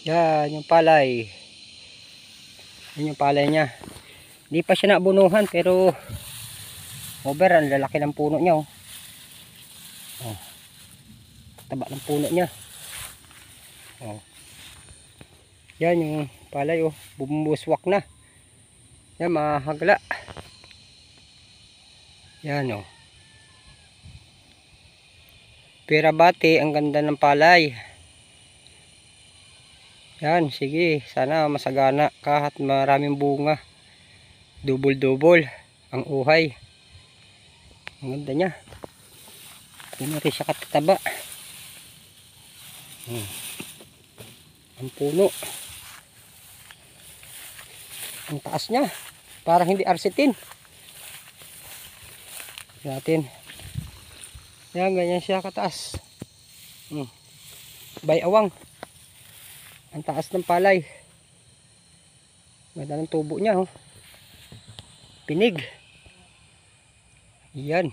Yan yung palay. Yan yung palay niya. Hindi pa siya nabunuhan pero over, ang lalaki ng puno niya. Oh. Taba ng puno niya. Oh. Yan yung palay, bumumuswak na. Yan, mahagla. Yan, Pera bate, ang ganda ng palay. Yan, sige, sana masagana kahit maraming bunga. Double-double ang uhay. Ang ganda niya. Hindi na rin siya katataba. Ang puno. Ang taas niya. Parang hindi arsitin. Natin. Yan, ganyan siya kataas. Bayawang. Ang taas ng palay. Ganda ng tubo niya, Pinig. Yan.